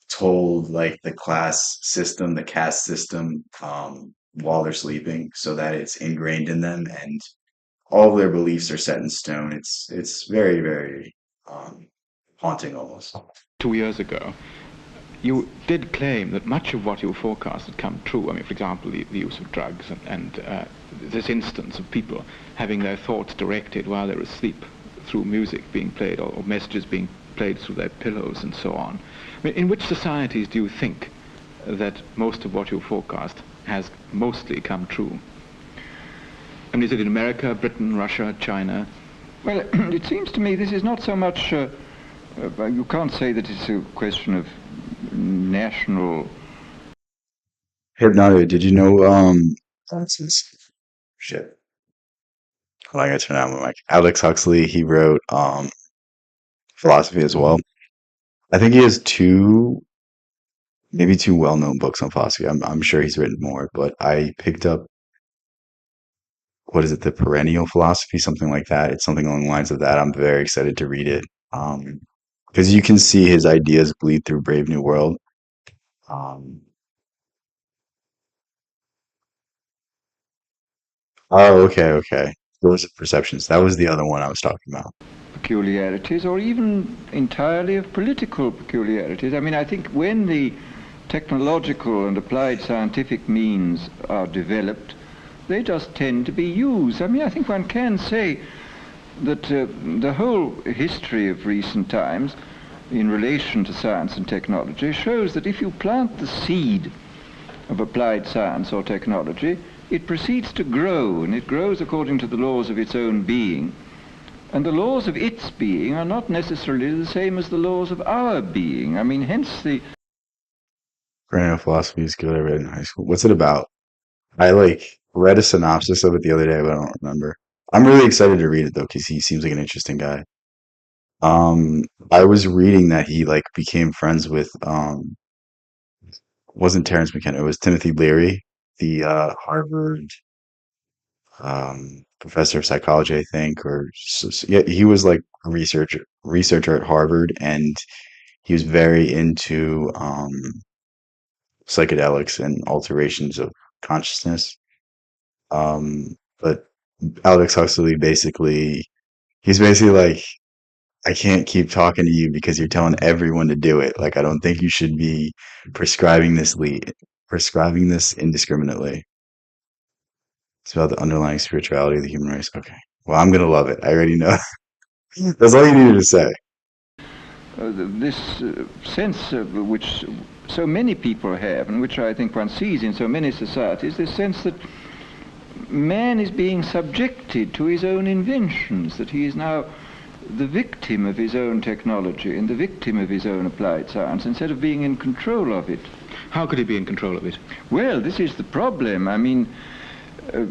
told like the class system, the caste system, while they're sleeping, so that it's ingrained in them, and all of their beliefs are set in stone. It's very, very haunting almost. 2 years ago. You did claim that much of what you forecast had come true. I mean, for example, the use of drugs and this instance of people having their thoughts directed while they're asleep through music being played or messages being played through their pillows and so on. I mean, in which societies do you think that most of what you forecast has mostly come true? I mean, is it in America, Britain, Russia, China? Well, it seems to me this is not so much, you can't say that it's a question of national. Hypnotic, did you know Francis? Shit. Hold on, I gotta turn on my mic. Alex Huxley, he wrote philosophy as well. I think he has maybe two well-known books on philosophy. I'm sure he's written more, but I picked up what is it, the perennial philosophy, something like that. It's something along the lines of that. I'm very excited to read it. Because you can see his ideas bleed through Brave New World. Um, oh, okay, okay. Those are perceptions. That was the other one I was talking about. peculiarities or even entirely of political peculiarities. I mean, I think when the technological and applied scientific means are developed, they just tend to be used. I mean, I think one can say that the whole history of recent times in relation to science and technology shows that if you plant the seed of applied science or technology, it proceeds to grow, and it grows according to the laws of its own being. And the laws of its being are not necessarily the same as the laws of our being. I mean, hence the Perennial philosophy is good. I read in high school. What's it about? I like read a synopsis of it the other day, but I don't remember. I'm really excited to read it though, because he seems like an interesting guy. I was reading that he like became friends with wasn't Terrence McKenna, it was Timothy Leary, the Harvard professor of psychology, I think, yeah, he was like a researcher at Harvard, and he was very into psychedelics and alterations of consciousness. But Aldous Huxley basically, he's basically like, I can't keep talking to you because you're telling everyone to do it. Like, I don't think you should be prescribing this lead, prescribing this indiscriminately. It's about the underlying spirituality of the human race. Okay. Well, I'm gonna love it. I already know. That's all you needed to say. this sense which so many people have, and which I think one sees in so many societies, this sense that man is being subjected to his own inventions, that he is now the victim of his own technology and the victim of his own applied science instead of being in control of it. How could he be in control of it? Well, this is the problem. I mean, uh,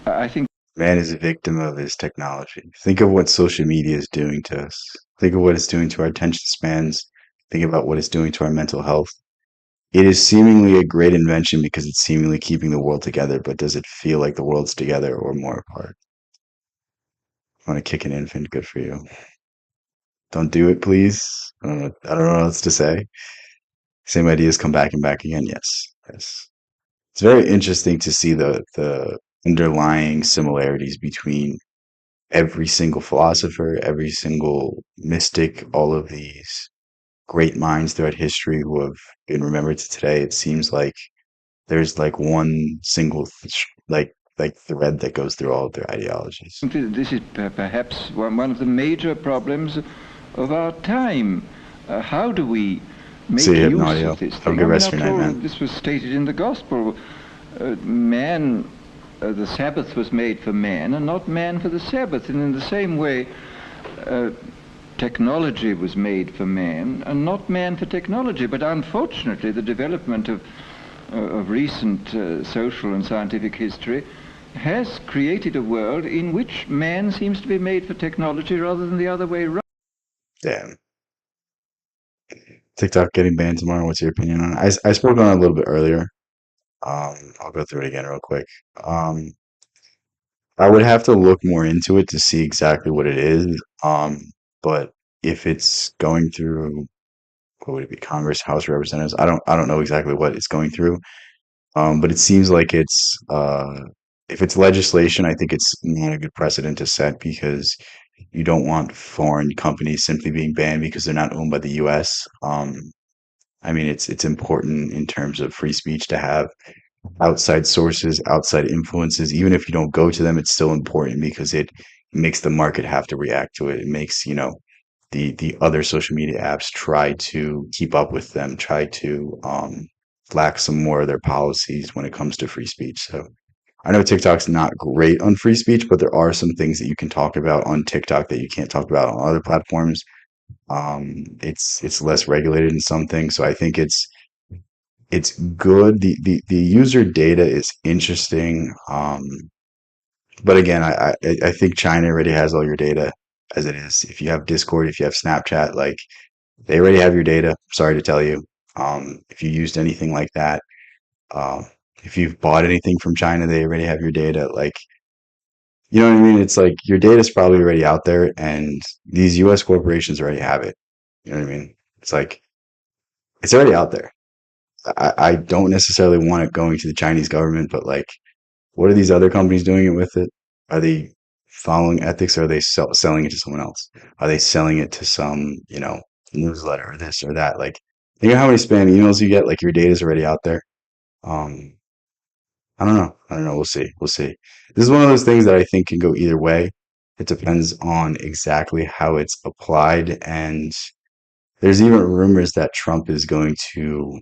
I think Man is a victim of his technology. Think of what social media is doing to us. Think of what it's doing to our attention spans. Think about what it's doing to our mental health. It is seemingly a great invention because it's seemingly keeping the world together, but does it feel like the world's together or more apart? Want to kick an infant? Good for you. Don't do it, please. I don't know what else to say. Same ideas come back and back again. Yes, yes. It's very interesting to see the underlying similarities between every single philosopher, every single mystic, all of these great minds throughout history who have been remembered to today. It seems like there's like one single like thread that goes through all of their ideologies. this is perhaps one of the major problems of our time. How do we make See you, use Hypnotio. of this Have a thing? good I mean, rest of after your night, all, man. this was stated in the gospel. Man, the Sabbath was made for man and not man for the Sabbath. And in the same way, uh, technology was made for man and not man for technology. But unfortunately, the development of recent social and scientific history has created a world in which man seems to be made for technology rather than the other way around. Damn. TikTok getting banned tomorrow. What's your opinion on it? I spoke on it a little bit earlier. I'll go through it again real quick. Um, I would have to look more into it to see exactly what it is. But if it's going through, what would it be, Congress, House of Representatives? I don't know exactly what it's going through. But it seems like if it's legislation, I think it's not a good precedent to set because you don't want foreign companies simply being banned because they're not owned by the U.S. I mean, it's important in terms of free speech to have outside sources, outside influences. Even if you don't go to them, it's still important because it makes the market have to react to it. It makes, the other social media apps try to keep up with them, try to lack some more of their policies when it comes to free speech. So I know TikTok's not great on free speech, but there are some things that you can talk about on TikTok that you can't talk about on other platforms. It's less regulated in some things, so I think it's good. The user data is interesting. But again, I think China already has all your data as it is. If you have Discord, if you have Snapchat, like they already have your data. Sorry to tell you. If you used anything like that, um, if you've bought anything from China, they already have your data. Like You know what I mean? It's like your data's probably already out there, and these U.S. corporations already have it. You know what I mean? It's like it's already out there. I don't necessarily want it going to the Chinese government, but like, what are these other companies doing it with it? Are they following ethics, or are they selling it to someone else? Are they selling it to some, newsletter or this or that? Like, think of how many spam emails you get. Like, your data's already out there. Um, I don't know. I don't know. We'll see. We'll see. This is one of those things that I think can go either way. It depends on exactly how it's applied. And there's even rumors that Trump is going to,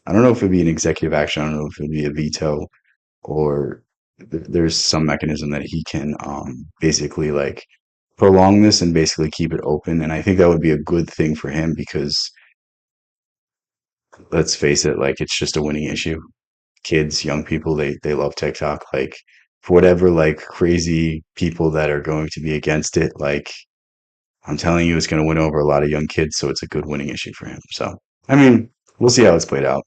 I don't know if it'd be an executive action. I don't know if it'd be a veto, or there's some mechanism that he can basically like prolong this and basically keep it open. And I think that would be a good thing for him because let's face it, like it's just a winning issue. Kids, young people, they love TikTok. Like for whatever like crazy people that are going to be against it, like I'm telling you, it's going to win over a lot of young kids. So it's a good winning issue for him. So I mean, we'll see how it's played out.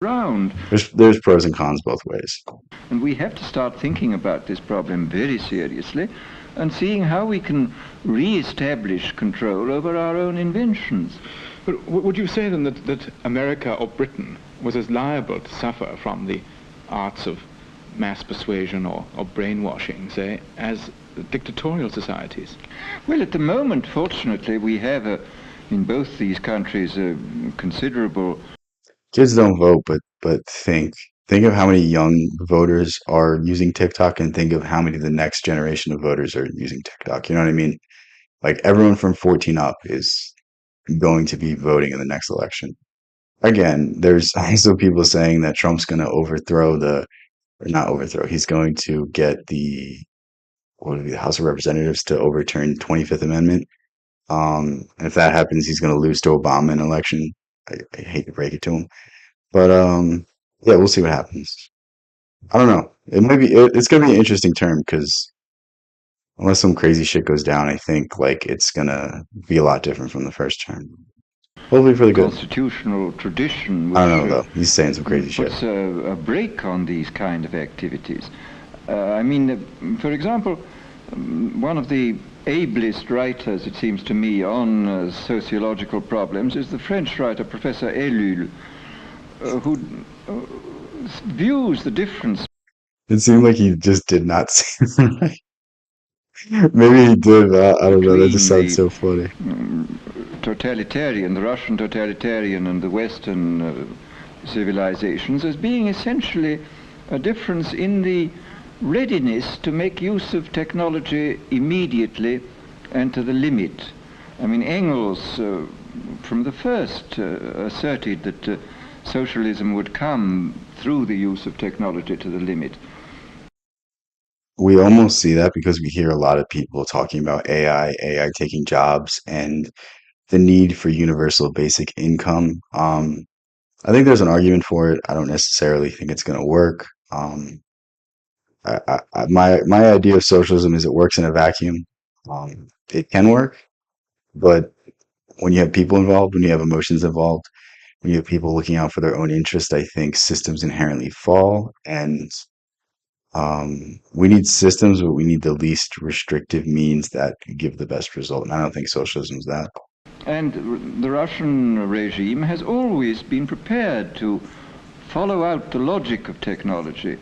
Around. There's pros and cons both ways. And we have to start thinking about this problem very seriously and seeing how we can re-establish control over our own inventions. But would you say then that America or Britain was as liable to suffer from the arts of mass persuasion or brainwashing, say, as dictatorial societies? Well, at the moment, fortunately, we have in both these countries a considerable. Kids don't vote, but think of how many young voters are using TikTok, and think of how many the next generation of voters are using TikTok. You know what I mean? Like everyone from 14 up is going to be voting in the next election. Again, there's also people saying that Trump's going to or not overthrow, he's going to get what would it be, the House of Representatives to overturn 25th Amendment. And if that happens, he's going to lose to Obama in an election. I hate to break it to him. But yeah, we'll see what happens. I don't know. It's gonna be an interesting term because unless some crazy shit goes down, I think like it's gonna be a lot different from the first term. Hopefully for the good. Constitutional tradition I which don't know though. He's saying some crazy shit. puts a brake on these kind of activities. For example, one of the ablest writers, it seems to me, on sociological problems is the French writer Professor Ellul, who views the difference. It seemed like he just did not see it right. Maybe he did, but I don't know. That just sounds so funny. The Russian totalitarian and the Western civilizations as being essentially a difference in the readiness to make use of technology immediately and to the limit. I mean, Engels from the first asserted that socialism would come through the use of technology to the limit. We almost see that because we hear a lot of people talking about AI taking jobs, and the need for universal basic income. I think there's an argument for it. I don't necessarily think it's going to work. My idea of socialism is it works in a vacuum. It can work, but when you have people involved, when you have emotions involved, when you have people looking out for their own interest, I think systems inherently fall. And we need systems, but we need the least restrictive means that give the best result. And I don't think socialism is that. And the Russian regime has always been prepared to follow out the logic of technology,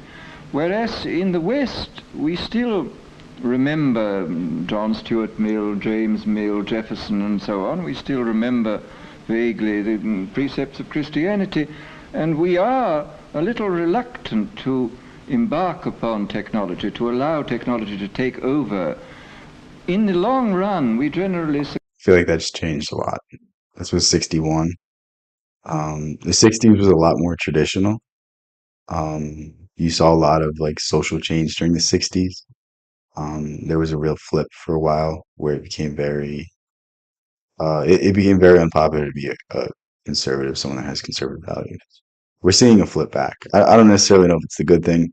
whereas in the West we still remember John Stuart Mill, James Mill, Jefferson and so on. We still remember vaguely the precepts of Christianity, and we are a little reluctant to embark upon technology, to allow technology to take over. In the long run, we generally I feel like that's changed a lot. This was 61. The 60s was a lot more traditional. You saw a lot of like social change during the 60s. There was a real flip for a while where it became very unpopular to be a conservative, someone that has conservative values. We're seeing a flip back. I don't necessarily know if it's a good thing,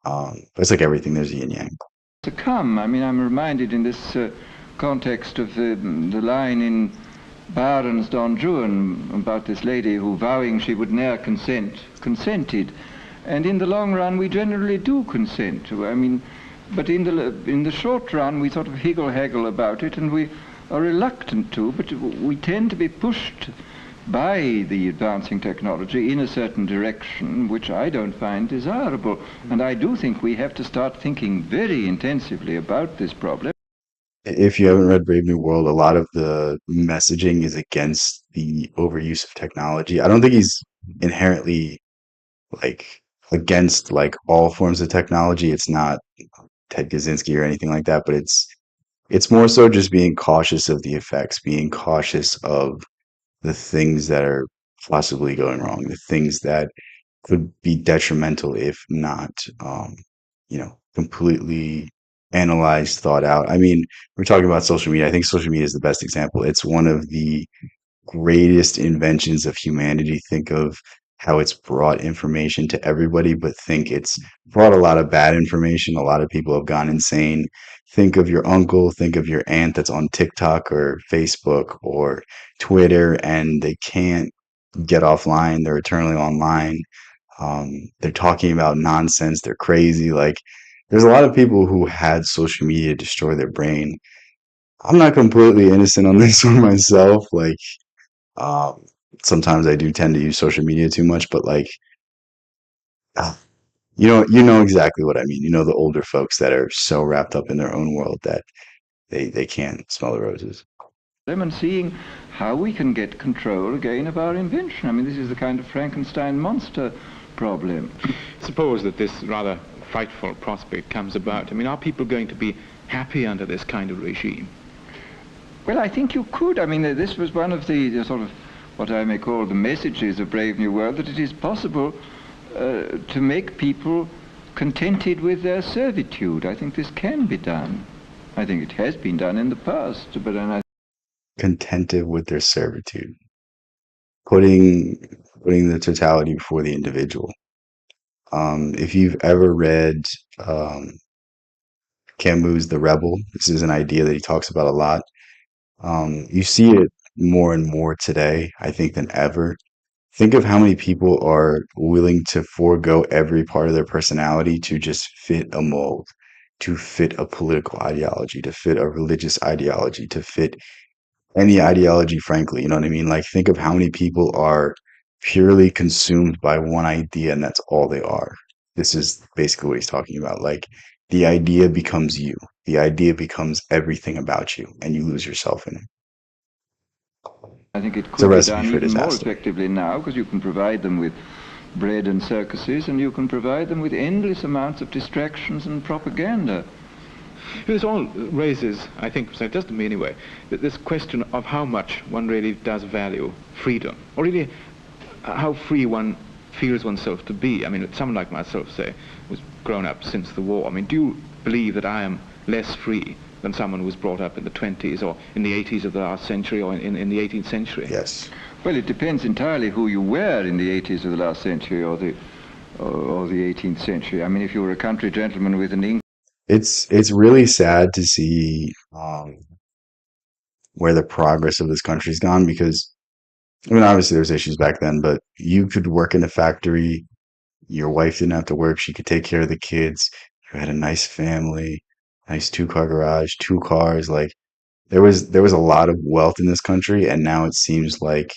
but it's like everything. There's yin yang. to come. I mean, I'm reminded in this context of the line in Byron's Don Juan about this lady who, vowing she would ne'er consent, consented. And in the long run, we generally do consent. I mean, but in the short run we sort of haggle about it, and we are reluctant to, but we tend to be pushed by the advancing technology in a certain direction which I don't find desirable. And I do think we have to start thinking very intensively about this problem. If you haven't read Brave New World, a lot of the messaging is against the overuse of technology. I don't think he's inherently like against like all forms of technology. It's not Ted Kaczynski or anything like that, but it's more so just being cautious of the effects, being cautious of the things that are possibly going wrong, the things that could be detrimental if not, completely analyzed, thought out. I mean, we're talking about social media. I think social media is the best example. It's one of the greatest inventions of humanity. Think of how it's brought information to everybody, but think it's brought a lot of bad information. A lot of people have gone insane. Think of your uncle, think of your aunt that's on TikTok or Facebook or Twitter, and they can't get offline. They're eternally online. They're talking about nonsense. They're crazy. Like, there's a lot of people who had social media destroy their brain. I'm not completely innocent on this one myself. Like, um, sometimes I do tend to use social media too much, but like, ah, you know exactly what I mean. You know, the older folks that are so wrapped up in their own world that they can't smell the roses. And seeing how we can get control again of our invention. I mean, this is the kind of Frankenstein monster problem. Suppose that this rather frightful prospect comes about. I mean, are people going to be happy under this kind of regime? Well, I think you could. I mean, this was one of the sort of what I may call the messages of Brave New World, that it is possible to make people contented with their servitude. I think this can be done. I think it has been done in the past, but Contented with their servitude, putting the totality before the individual. If you've ever read Camus' The Rebel, this is an idea that he talks about a lot. You see it more and more today, I think, than ever. Think of how many people are willing to forego every part of their personality to just fit a mold, to fit a political ideology, to fit a religious ideology, to fit any ideology, frankly. You know what I mean? Like, think of how many people are purely consumed by one idea and that's all they are. This is basically what he's talking about. Like, the idea becomes you, the idea becomes everything about you, and you lose yourself in it. I think it It's a could be recipe done for even more disaster. effectively now, because you can provide them with bread and circuses, and you can provide them with endless amounts of distractions and propaganda. This all raises, I think, so just to me anyway, this question of how much one really does value freedom, or really how free one feels oneself to be. I mean, someone like myself, say, was grown up since the war. I mean, do you believe that I am less free than someone who was brought up in the 20s or in the 80s of the last century or in the 18th century? Yes. Well, it depends entirely who you were in the 80s of the last century or the 18th century. I mean, if you were a country gentleman with an income, It's really sad to see where the progress of this country's gone because I mean obviously there's issues back then, but you could work in a factory, your wife didn't have to work, she could take care of the kids, you had a nice family, nice two-car garage, two cars, like there was a lot of wealth in this country, and now it seems like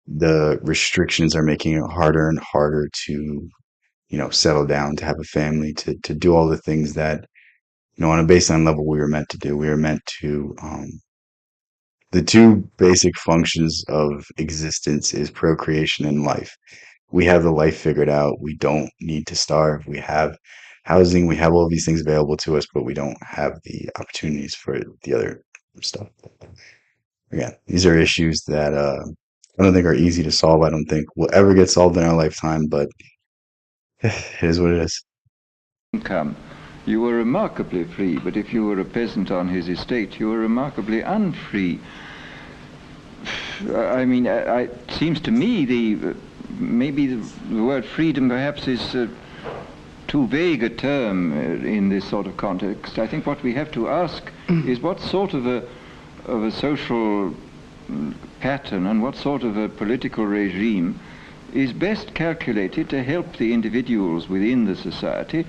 the restrictions are making it harder and harder to, settle down, to have a family, to do all the things that on a baseline level we were meant to do. We were meant to the two basic functions of existence is procreation and life. We have the life figured out. We don't need to starve. We have housing. We have all these things available to us, but we don't have the opportunities for the other stuff. Again, these are issues that I don't think are easy to solve. I don't think will ever get solved in our lifetime, but it is what it is. you were remarkably free, but if you were a peasant on his estate, you were remarkably unfree. I mean, it seems to me maybe the word freedom perhaps is too vague a term in this sort of context. I think what we have to ask is what sort of a social pattern and what sort of a political regime is best calculated to help the individuals within the society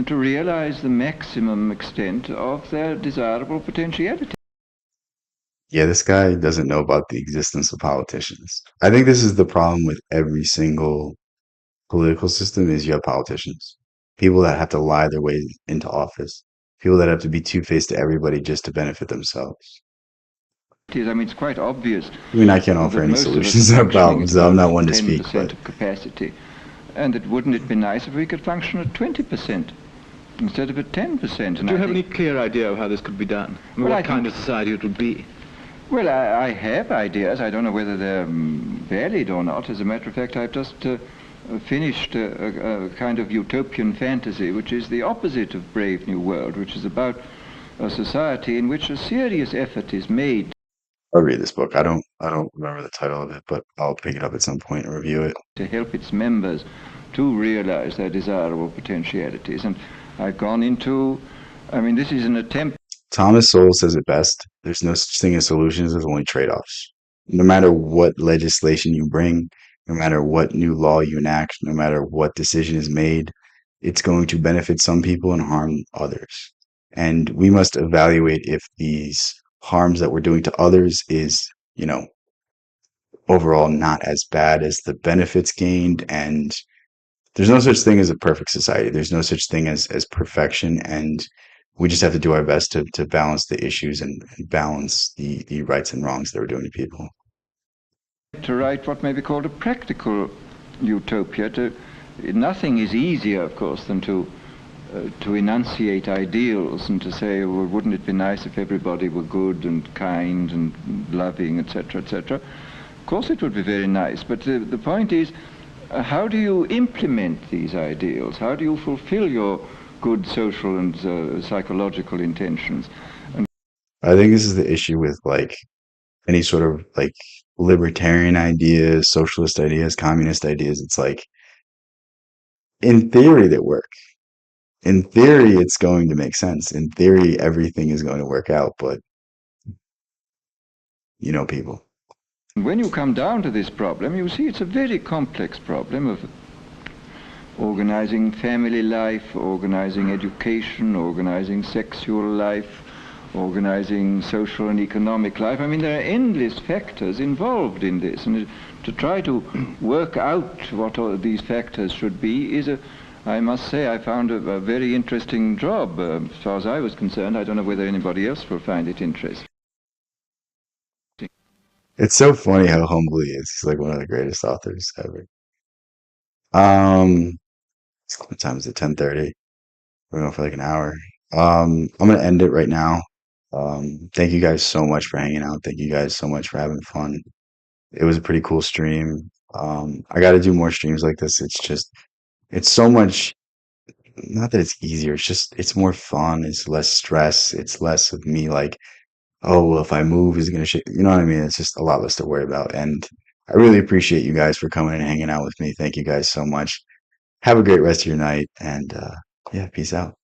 to realize the maximum extent of their desirable potentiality. Yeah, this guy doesn't know about the existence of politicians. I think this is the problem with every single political system is you have politicians, people that have to lie their way into office, people that have to be two-faced to everybody just to benefit themselves. I mean, it's quite obvious I mean, I can't offer that any most of us are solutions to that functioning problem, at so I'm about not one to speak, 10% but of capacity. And that wouldn't it be nice if we could function at 20% instead of at 10%? Do you have any clear idea of how this could be done? I mean, what kind of society it would be? Well, I have ideas. I don't know whether they're valid or not. As a matter of fact, I've just finished a kind of utopian fantasy, which is the opposite of Brave New World, which is about a society in which a serious effort is made. I'll read this book. I don't remember the title of it, but I'll pick it up at some point and review it. To help its members to realize their desirable potentialities. And I've gone into, I mean, this is an attempt. Thomas Sowell says it best. There's no such thing as solutions, there's only trade-offs. No matter what legislation you bring, no matter what new law you enact, no matter what decision is made, it's going to benefit some people and harm others. And we must evaluate if these harms that we're doing to others is, you know, overall not as bad as the benefits gained. And there's no such thing as a perfect society. There's no such thing as perfection. And we just have to do our best to balance the issues and balance the rights and wrongs that we're doing to people. To write what may be called a practical utopia. Nothing is easier, of course, than to enunciate ideals and to say, well, wouldn't it be nice if everybody were good and kind and loving, etc., etc. Of course it would be very nice, but the point is, how do you implement these ideals? How do you fulfill your good social and psychological intentions? And I think this is the issue with like any sort of like libertarian ideas, socialist ideas, communist ideas. It's like in theory they work. In theory, it's going to make sense. In theory, everything is going to work out, but you know, people. when you come down to this problem, you see it's a very complex problem of organizing family life, organizing education, organizing sexual life, organizing social and economic life. I mean, there are endless factors involved in this, and to try to work out what all these factors should be is I must say, I found a very interesting job. As far as I was concerned, I don't know whether anybody else will find it interesting. It's so funny how humble he is. He's like one of the greatest authors ever. Um, what time is it? 10:30. We're going for like an hour. I'm gonna end it right now. Thank you guys so much for hanging out. Thank you guys so much for having fun. It was a pretty cool stream. I got to do more streams like this. It's just, it's so much, not that it's easier. It's just, it's more fun. It's less stress. It's less of me like, oh, well, if I move, is it gonna shake? You know what I mean? It's just a lot less to worry about. And I really appreciate you guys for coming and hanging out with me. Thank you guys so much. Have a great rest of your night. And yeah, peace out.